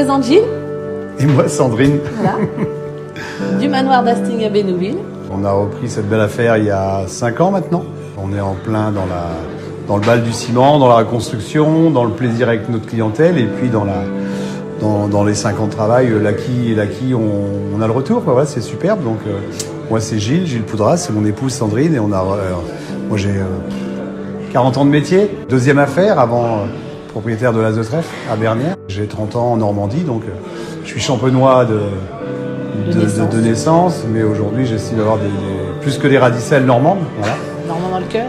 présente Gilles. Et moi, Sandrine. Voilà. Du manoir d'Hastings à Bénouville. On a repris cette belle affaire il y a 5 ans maintenant. On est en plein dans le bal du ciment, dans la reconstruction, dans le plaisir avec notre clientèle et puis dans les 5 ans de travail, l'acquis, on a le retour. Quoi. Ouais, c'est superbe. Donc, moi, c'est Gilles Poudras, c'est mon épouse Sandrine et moi, j'ai 40 ans de métier. Deuxième affaire avant propriétaire de l'As de Trèfle à Bernières. J'ai 30 ans en Normandie, donc je suis champenois de naissance, mais aujourd'hui j'estime avoir plus que des radicelles normandes. Voilà. Normand dans le cœur.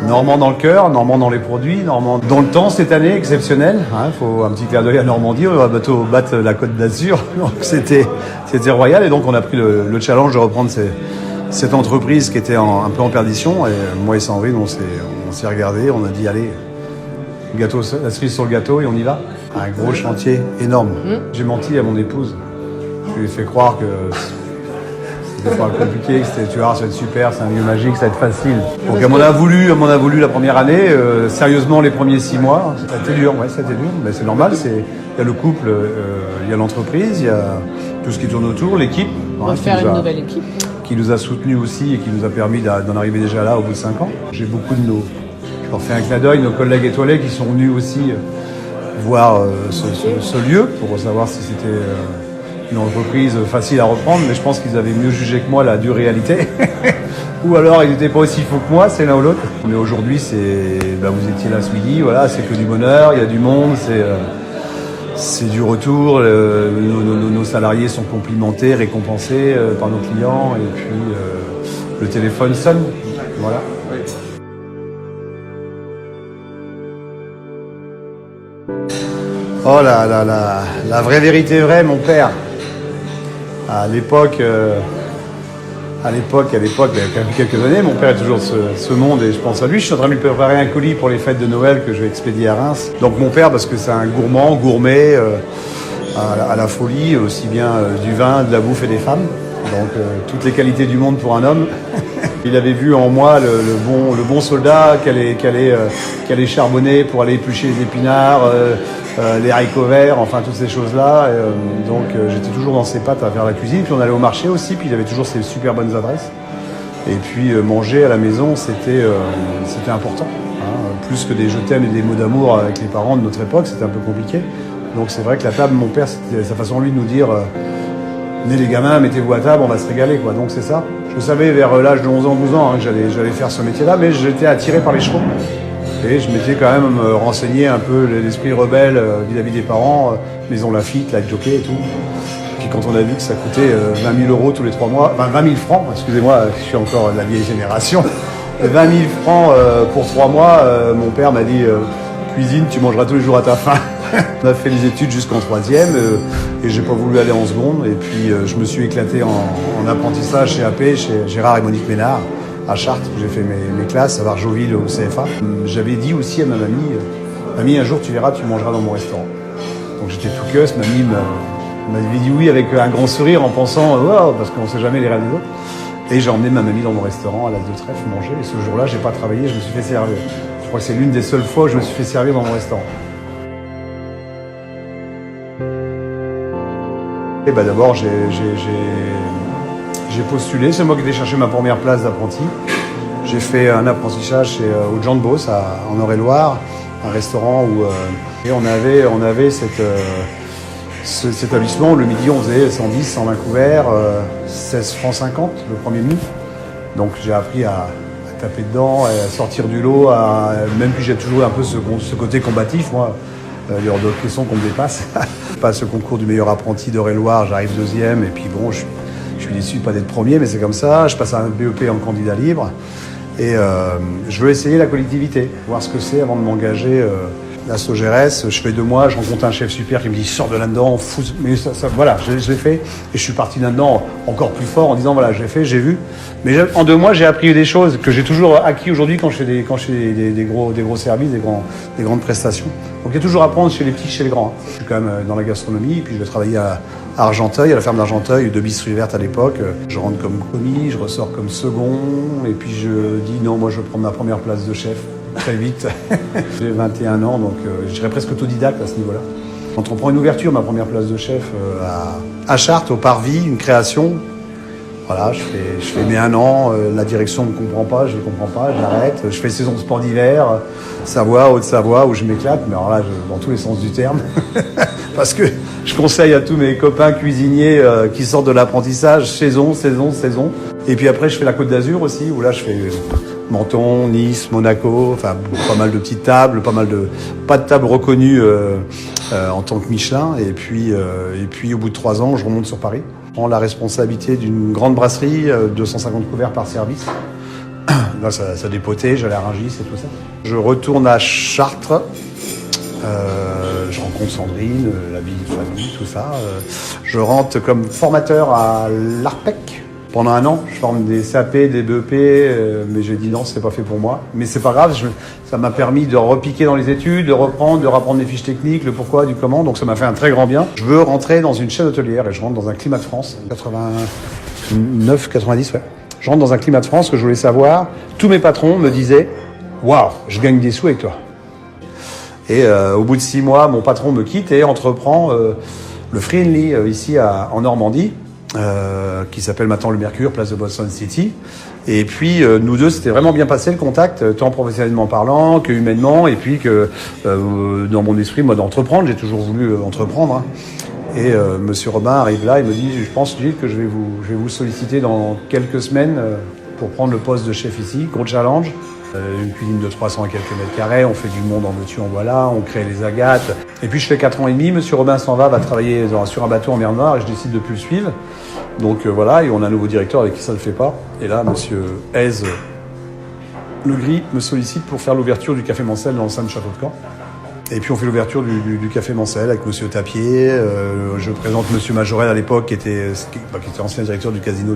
Normand dans le cœur, normand dans les produits, normand dans le temps cette année, exceptionnel. Faut un petit clin d'œil à Normandie, on va bientôt battre la Côte d'Azur, donc c'était royal et donc on a pris le challenge de reprendre cette entreprise qui était un peu en perdition et moi et Sandrine on s'est regardé, on a dit allez, la cerise sur le gâteau et on y va. Un gros chantier énorme. J'ai menti à mon épouse. Je lui ai fait croire que c'était pas compliqué, que tu vois, ça va être super, c'est un lieu magique, ça va être facile. Donc elle m'en a voulu la première année, sérieusement les premiers 6 mois. Ça a été dur, mais c'est normal, il y a le couple, il y a l'entreprise, il y a tout ce qui tourne autour, l'équipe. On va faire une nouvelle équipe. Qui nous a soutenus aussi et qui nous a permis d'en arriver déjà là au bout de 5 ans. J'ai beaucoup je leur fais un clin d'œil, nos collègues étoilés qui sont venus aussi voir ce lieu pour savoir si c'était une entreprise facile à reprendre, mais je pense qu'ils avaient mieux jugé que moi la dure réalité. Ou alors ils n'étaient pas aussi faux que moi, c'est l'un ou l'autre. Mais aujourd'hui, vous étiez là ce midi, voilà, c'est que du bonheur, il y a du monde, c'est du retour, nos salariés sont complimentés, récompensés par nos clients, et puis le téléphone sonne, voilà. Oh la vraie vérité vraie, mon père. À l'époque, il y a quand même quelques années, mon père est toujours ce monde et je pense à lui. Je suis en train de lui préparer un colis pour les fêtes de Noël que je vais expédier à Reims. Donc mon père, parce que c'est un gourmet, à la folie, aussi bien du vin, de la bouffe et des femmes. Donc toutes les qualités du monde pour un homme. Il avait vu en moi le bon soldat qui allait charbonner pour aller éplucher les épinards, les haricots verts, enfin toutes ces choses-là. Donc j'étais toujours dans ses pattes à faire la cuisine. Puis on allait au marché aussi, puis il avait toujours ses super bonnes adresses. Et puis manger à la maison, c'était important. Hein. Plus que des je t'aime et des mots d'amour avec les parents de notre époque, c'était un peu compliqué. Donc c'est vrai que la table, mon père, c'était sa façon lui de nous dire venez les gamins, mettez-vous à table, on va se régaler, quoi. Donc c'est ça. Je savais vers l'âge de 11 ans, 12 ans que j'allais faire ce métier-là, mais j'étais attiré par les chevaux. Et je m'étais quand même renseigné un peu l'esprit rebelle vis-à-vis des parents, Maison Lafitte, la jockey et tout. Puis quand on a vu que ça coûtait 20 000 € tous les 3 mois, enfin 20 000 francs, excusez-moi, je suis encore de la vieille génération, 20 000 francs pour 3 mois, mon père m'a dit cuisine, tu mangeras tous les jours à ta faim. On a fait les études jusqu'en 3e et j'ai pas voulu aller en seconde. Et puis je me suis éclaté en apprentissage chez AP, chez Gérard et Monique Ménard, à Chartres, où j'ai fait mes classes, à Varjoville, au CFA. J'avais dit aussi à ma mamie, mamie, un jour tu verras, tu mangeras dans mon restaurant. Donc j'étais tout queuse, mamie m'avait dit oui avec un grand sourire en pensant, wow, parce qu'on sait jamais les rêves des autres. Et j'ai emmené ma mamie dans mon restaurant à l'As de Trèfle manger. Et ce jour-là, j'ai pas travaillé, je me suis fait servir. Je crois que c'est l'une des seules fois où je me suis fait servir dans mon restaurant. Et d'abord, j'ai postulé. C'est moi qui ai cherché ma première place d'apprenti. J'ai fait un apprentissage au Jean de Beauce, en Eure-et-Loire, un restaurant où et on avait cet établissement où le midi on faisait 110, 120 couverts, 16 francs 50 le premier menu. Donc j'ai appris à taper dedans, à sortir du lot, même puis j'ai toujours un peu ce côté combatif, moi. Il y a hors de question qu'on me dépasse. Je passe le concours du meilleur apprenti d'Eure-et-Loire, j'arrive 2e, et puis bon, je suis déçu pas d'être premier, mais c'est comme ça. Je passe un BEP en candidat libre, et je veux essayer la collectivité, voir ce que c'est avant de m'engager. La Sogérès, je fais 2 mois, je rencontre un chef super qui me dit sors de là-dedans, fou. Mais voilà, je l'ai fait, et je suis parti là-dedans encore plus fort en disant voilà, je l'ai fait, j'ai vu. Mais en 2 mois, j'ai appris des choses que j'ai toujours acquis aujourd'hui quand je fais des gros services, des grandes prestations. Donc il y a toujours à apprendre chez les petits, chez les grands. Je suis quand même dans la gastronomie, et puis je vais travailler à Argenteuil, à la ferme d'Argenteuil, de Bisserie Verte à l'époque. Je rentre comme commis, je ressors comme second, et puis je dis non, moi je veux prendre ma première place de chef. Très vite. J'ai 21 ans, donc je dirais presque autodidacte à ce niveau-là. Quand on prend une ouverture, ma première place de chef à Chartres, au Parvis, une création, voilà, je fais mes 1 an, la direction ne comprend pas, je ne comprends pas, j'arrête. Je fais saison de sport d'hiver, Savoie, Haute-Savoie, où je m'éclate, mais alors là, dans tous les sens du terme. Parce que je conseille à tous mes copains cuisiniers qui sortent de l'apprentissage, saison. Et puis après, je fais la Côte d'Azur aussi, où là, je fais Menton, Nice, Monaco, enfin, pas mal de petites tables, pas de tables reconnues en tant que Michelin. Et puis, au bout de 3 ans, je remonte sur Paris. Je prends la responsabilité d'une grande brasserie, 250 couverts par service. Là, ça dépotait, j'allais à Rungis et tout ça. Je retourne à Chartres. Je rencontre Sandrine, la vie de famille, tout ça. Je rentre comme formateur à l'ARPEC. Pendant 1 an, je forme des CAP, des BEP, mais j'ai dit non, c'est pas fait pour moi. Mais c'est pas grave, ça m'a permis de repiquer dans les études, de reprendre, de rapprendre les fiches techniques, le pourquoi, du comment. Donc ça m'a fait un très grand bien. Je veux rentrer dans une chaîne hôtelière et je rentre dans un Climat de France, 89, 90, ouais. Je rentre dans un Climat de France que je voulais savoir. Tous mes patrons me disaient « Waouh, je gagne des sous avec toi ». Et au bout de 6 mois, mon patron me quitte et entreprend le Friendly ici en Normandie, qui s'appelle maintenant le Mercure, place de Boston City. Et puis nous deux, c'était vraiment bien passé le contact, tant professionnellement parlant que humainement, et puis que dans mon esprit, moi, d'entreprendre, j'ai toujours voulu entreprendre. Hein. Et Monsieur Robin arrive là, il me dit, je pense Gilles que je vais vous solliciter dans quelques semaines pour prendre le poste de chef ici, gros challenge. Une cuisine de 300 et quelques mètres carrés, on fait du monde en veux-tu, en voilà, on crée les agates. Et puis je fais 4 ans et demi, Monsieur Robin s'en va travailler sur un bateau en mer Noire et je décide de plus le suivre. Donc voilà, et on a un nouveau directeur avec qui ça ne le fait pas. Et là, Monsieur Hez Le Gris me sollicite pour faire l'ouverture du Café Mancel dans le sein de Château de Caen. Et puis on fait l'ouverture du Café Mancel avec Monsieur Tapier. Je présente Monsieur Majorel à l'époque, qui était ancien directeur du casino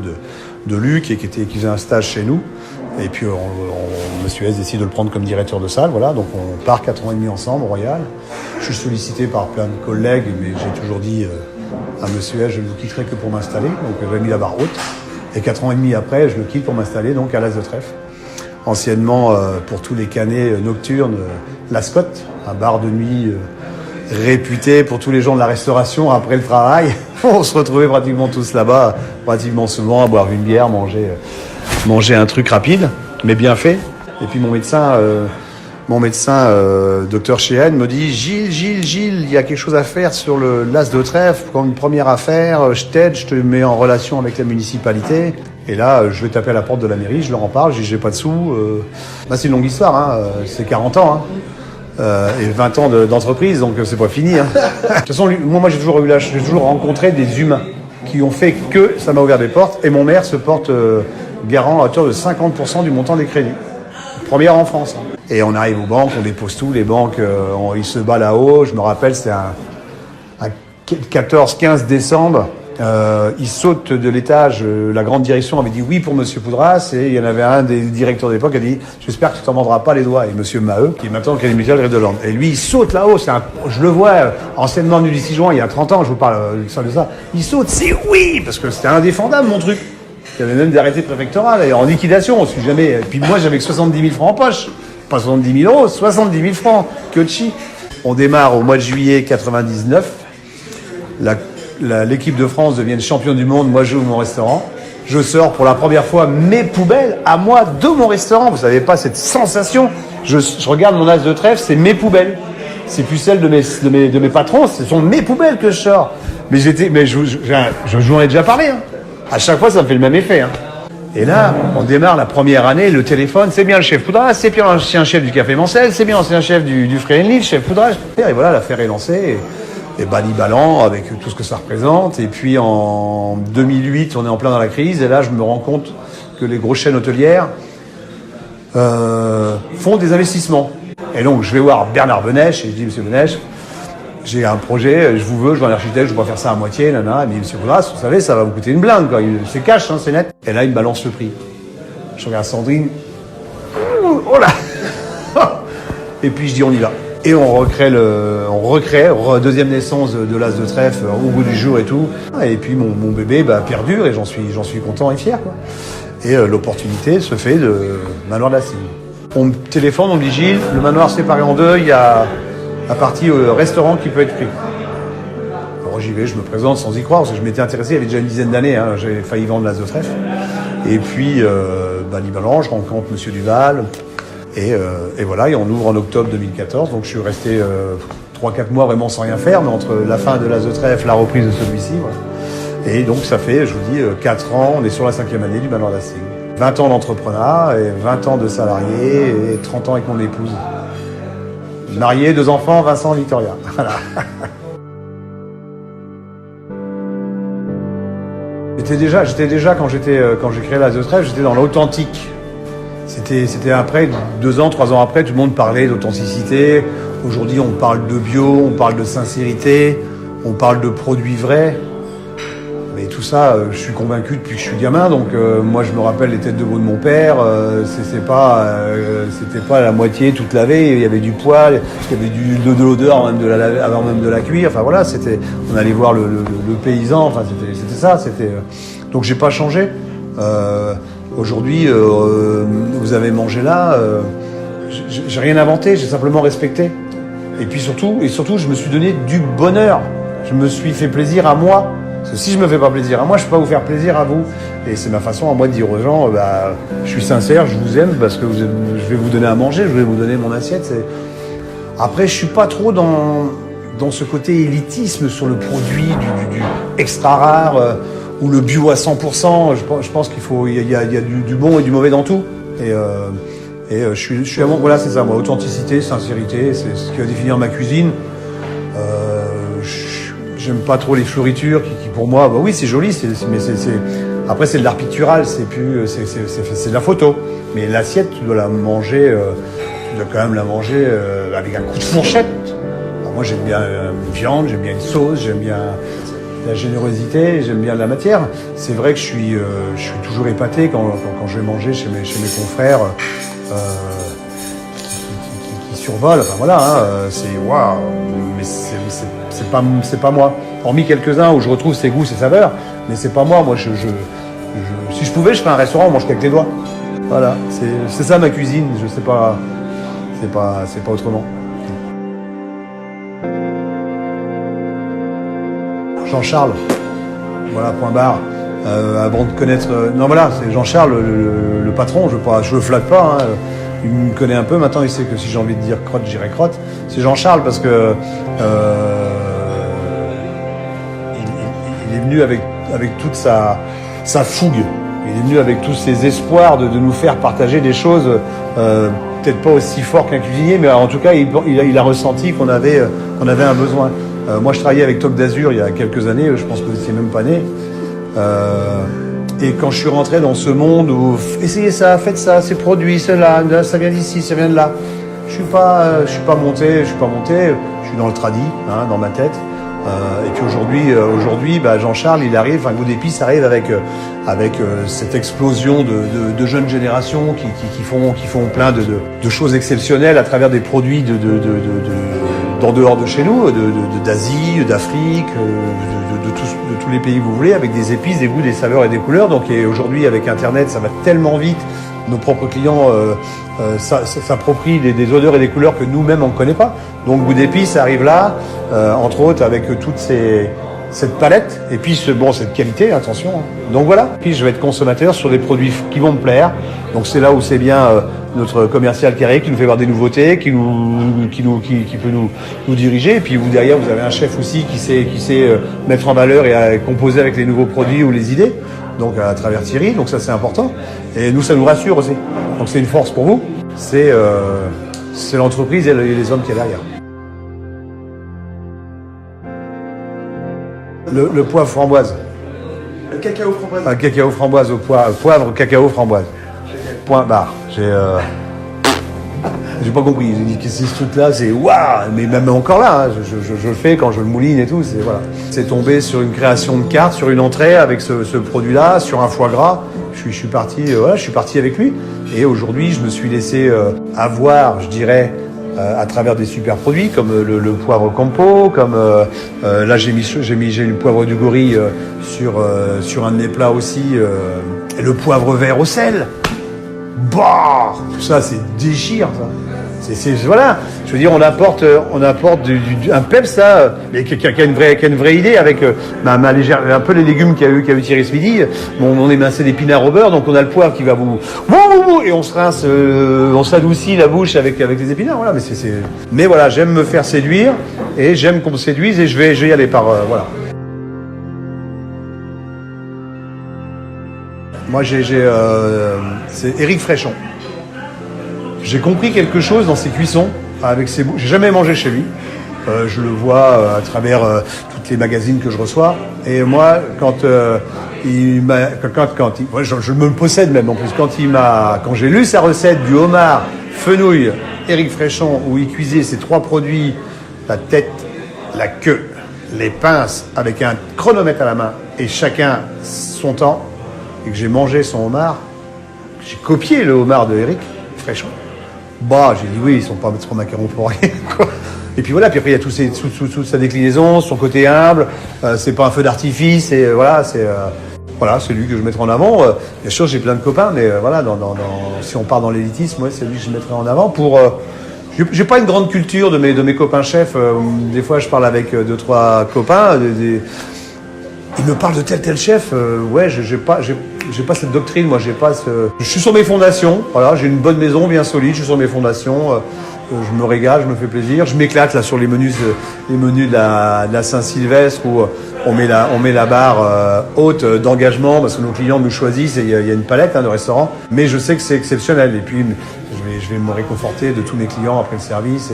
de Luc et qui faisait un stage chez nous. Et puis Monsieur Hez décide de le prendre comme directeur de salle. Voilà, donc on part 4 ans et demi ensemble au Royal. Je suis sollicité par plein de collègues, mais j'ai toujours dit à Monsieur Hez, je ne vous quitterai que pour m'installer. Donc j'avais mis la barre haute. Et 4 ans et demi après, je le quitte pour m'installer donc à l'As de Trèfle. Anciennement, pour tous les canets nocturnes, la Scotte, un bar de nuit réputé pour tous les gens de la restauration après le travail. On se retrouvait pratiquement tous là-bas, pratiquement souvent, à boire une bière, manger un truc rapide, mais bien fait. Et puis mon médecin, docteur Sheehan, me dit « Gilles, il y a quelque chose à faire sur l'As de Trèfle, comme une première affaire, je t'aide, je te mets en relation avec la municipalité. » Et là, je vais taper à la porte de la mairie, je leur en parle, je dis « j'ai pas de sous. » c'est une longue histoire, hein, c'est 40 ans, hein, et 20 ans d'entreprise, donc c'est pas fini. Hein. De toute façon, moi j'ai toujours rencontré des humains qui ont fait que ça m'a ouvert des portes, et mon maire se porte garant à hauteur de 50% du montant des crédits. Première en France. Hein. Et on arrive aux banques, on dépose tout, les banques, ils se battent là-haut. Je me rappelle, c'était un 14-15 décembre. Ils sautent de l'étage, la grande direction avait dit oui pour Monsieur Poudras, et il y en avait un des directeurs de l'époque qui a dit « J'espère que tu t'en vendras pas les doigts ». Et Monsieur Maheu, qui est maintenant le crédit mutuel de Land. Et lui, il saute là-haut, je le vois, anciennement venu du 6 juin, il y a 30 ans, je vous parle de ça. Il saute, c'est oui, parce que c'était indéfendable mon truc. Il y avait même des arrêtés préfectorales, et en liquidation, on ne suit jamais. Et puis moi, j'avais que 70 000 francs en poche. Pas 70 000 euros, 70 000 francs. Kyochi. On démarre au mois de juillet 99. L'équipe de France devient champion du monde. Moi, j'ouvre mon restaurant. Je sors pour la première fois mes poubelles à moi de mon restaurant. Vous savez pas cette sensation. Je regarde mon As de Trèfle, c'est mes poubelles. C'est plus celle de mes patrons. Ce sont mes poubelles que je sors. Mais je vous en ai déjà parlé. Hein. À chaque fois, ça me fait le même effet. Hein. Et là, on démarre la première année, le téléphone, c'est bien le chef Poudras, c'est bien l'ancien chef du Café Mancel, c'est bien l'ancien chef du Friendly, le chef Poudras. Et voilà, l'affaire est lancée. Et bali-ballant avec tout ce que ça représente. Et puis en 2008, on est en plein dans la crise. Et là, je me rends compte que les grosses chaînes hôtelières font des investissements. Et donc, je vais voir Bernard Benèche et je dis, Monsieur Benèche, j'ai un projet, je vous veux, je veux un architecte, je dois faire ça à moitié, nana. Il me dit, Monsieur Poudras, vous savez, ça va vous coûter une blinde, quoi. C'est cash, hein, c'est net. Et là, il me balance le prix. Je regarde Sandrine. Oh là. Et puis, je dis, on y va. Et on recrée deuxième naissance de l'As de Trèfle au bout du jour et tout. Et puis, mon bébé, perdure et j'en suis content et fier, quoi. Et l'opportunité se fait de Manoir de la Cygne. On me téléphone, on me dit, Gilles, le manoir séparé en deux, il y a la partie restaurant qui peut être pris. j'y vais, je me présente sans y croire, parce que je m'étais intéressé, il y avait déjà une dizaine d'années, hein, j'ai failli vendre l'As de trèfle. Et puis, Libanon, je rencontre Monsieur Duval, et voilà, et on ouvre en octobre 2014, donc je suis resté 3-4 mois vraiment sans rien faire, mais entre la fin de l'As de trèfle, la reprise de celui-ci, voilà. Et donc ça fait, je vous dis, 4 ans, on est sur la 5e année du manoir d'Hastings. 20 ans d'entrepreneuriat, et 20 ans de salarié, et 30 ans avec mon épouse. Marié, 2 enfants, Vincent, Victoria. Voilà. J'étais déjà quand j'ai créé l'As de trèfle, j'étais dans l'authentique. C'était après, 2 ans, 3 ans après, tout le monde parlait d'authenticité. Aujourd'hui, on parle de bio, on parle de sincérité, on parle de produits vrais. Mais tout ça, je suis convaincu depuis que je suis gamin. Donc moi, je me rappelle les têtes de veau de mon père. C'était pas la moitié toute lavée. Il y avait du poil, il y avait de l'odeur avant même de la cuire. Enfin voilà, on allait voir le paysan. Enfin c'était ça. Donc j'ai pas changé. Aujourd'hui, vous avez mangé là. J'ai rien inventé. J'ai simplement respecté. Et puis surtout, je me suis donné du bonheur. Je me suis fait plaisir à moi. Parce que si je me fais pas plaisir à moi, je peux pas vous faire plaisir à vous. Et c'est ma façon à moi de dire aux gens, je suis sincère, je vous aime parce que je vais vous donner à manger, je vais vous donner mon assiette. Après, je suis pas trop dans ce côté élitisme sur le produit du extra rare ou le bio à 100%. Je pense il y a du bon et du mauvais dans tout. Et je suis voilà, c'est ça, moi, authenticité, sincérité, c'est ce qui va définir ma cuisine. J'aime pas trop les fleuritures qui pour moi, oui, c'est joli, après c'est de l'art pictural, c'est de la photo. Mais l'assiette, tu dois la manger, tu dois quand même la manger avec un coup de fourchette. Alors moi, j'aime bien une viande, j'aime bien une sauce, j'aime bien la générosité, j'aime bien la matière. C'est vrai que je suis toujours épaté quand je vais manger chez mes confrères qui survolent. Enfin voilà, hein, c'est waouh, mais c'est pas moi. Hormis quelques-uns où je retrouve ses goûts, ses saveurs, mais c'est pas moi. Moi, si je pouvais, je ferais un restaurant, on mange qu'avec les doigts. Voilà, c'est ça ma cuisine. Je sais pas, c'est pas autrement. Jean-Charles, voilà, point barre. Avant de connaître, non voilà, c'est Jean-Charles, le patron. Je le flatte pas. Hein. Il me connaît un peu. Maintenant, il sait que si j'ai envie de dire crotte, je dirais crotte. C'est Jean-Charles parce que il est venu avec toute sa fougue. Il est venu avec tous ses espoirs de nous faire partager des choses, peut-être pas aussi fort qu'un cuisinier, mais en tout cas, il a ressenti qu'on avait un besoin. Moi, je travaillais avec Toc d'Azur il y a quelques années. Je pense que vous n'étiez même pas né. Et quand je suis rentré dans ce monde où essayez ça, faites ça, ces produits, cela, ça vient d'ici, ça vient de là. Je suis pas monté. Je suis dans le tradi, hein, dans ma tête. Et puis aujourd'hui, Jean-Charles, il arrive, Goût d'épices arrive avec cette explosion de jeunes générations qui font plein de choses exceptionnelles à travers des produits d'en dehors de chez nous, d'Asie, d'Afrique, de tous les pays que vous voulez, avec des épices, des goûts, des saveurs et des couleurs. Donc aujourd'hui, avec Internet, ça va tellement vite. Nos propres clients s'approprient des odeurs et des couleurs que nous-mêmes on ne connaît pas. Donc Goût d'épices arrive là, entre autres avec toute cette palette et puis cette qualité, attention. Hein. Donc voilà. Puis je vais être consommateur sur des produits qui vont me plaire. Donc c'est là où c'est bien notre commercial qui arrive, qui nous fait voir des nouveautés, qui peut nous diriger. Et puis vous derrière, vous avez un chef aussi qui sait mettre en valeur et composer avec les nouveaux produits ou les idées. Donc à travers Thierry, donc ça c'est important. Et nous, ça nous rassure aussi. Donc c'est une force pour vous. C'est l'entreprise et les hommes qui est derrière. Le poivre framboise. Le cacao framboise. Un cacao framboise au poivre, cacao framboise. Point barre. J'ai pas compris. J'ai dit que ce truc-là, c'est waouh. Mais même encore là, hein, je le fais quand je le mouline et tout. C'est tombé sur une création de carte, sur une entrée avec ce produit-là, sur un foie gras. Je suis parti avec lui. Et aujourd'hui, je me suis laissé avoir, je dirais, à travers des super produits comme le poivre Campo, comme là j'ai mis le poivre du Gorille sur un de mes plats aussi, et le poivre vert au sel. Bah, tout ça c'est déchire ça. Voilà, je veux dire, on apporte un peps là, mais qui a une vraie idée avec ma légère, un peu les légumes qu'a eu Thierry ce midi. Bon, on émincé d'épinards au beurre, donc on a le poivre qui va et on se rince, on s'adoucit la bouche avec les épinards. Voilà, mais voilà, j'aime me faire séduire et j'aime qu'on me séduise et je vais y aller par voilà. Moi, c'est Éric Fréchon. J'ai compris quelque chose dans ses cuissons avec ses bouts. J'ai jamais mangé chez lui. Je le vois à travers toutes les magazines que je reçois. Et moi, quand je me possède même en plus. Quand j'ai lu sa recette du homard fenouil Éric Fréchon où il cuisait ces 3 produits, la tête, la queue, les pinces avec un chronomètre à la main et chacun son temps, et que j'ai mangé son homard, j'ai copié le homard de Éric Fréchon. Bah, j'ai dit oui, ils sont pas macarons pour rien, quoi. Et puis voilà, puis après il y a toute sa déclinaison, son côté humble, c'est pas un feu d'artifice, et voilà, c'est lui que je mettrai en avant. Bien sûr, j'ai plein de copains, mais voilà, si on part dans l'élitisme, ouais, c'est lui que je mettrai en avant pour. J'ai pas une grande culture de mes copains chefs. Des fois, je parle avec 2-3 copains. Ils me parlent de tel chef. Ouais, j'ai pas cette doctrine. Moi, je suis sur mes fondations. Voilà, j'ai une bonne maison bien solide. Je suis sur mes fondations. Je me régale, je me fais plaisir. Je m'éclate là sur les menus de la Saint-Sylvestre où on met la barre haute d'engagement parce que nos clients nous choisissent et il y a une palette de restaurants. Mais je sais que c'est exceptionnel. Et puis, je vais me réconforter de tous mes clients après le service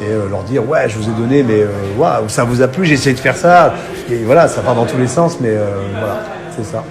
et leur dire ouais, je vous ai donné, mais waouh, ça vous a plu, j'ai essayé de faire ça. Et voilà, ça part dans tous les sens, mais voilà, c'est ça.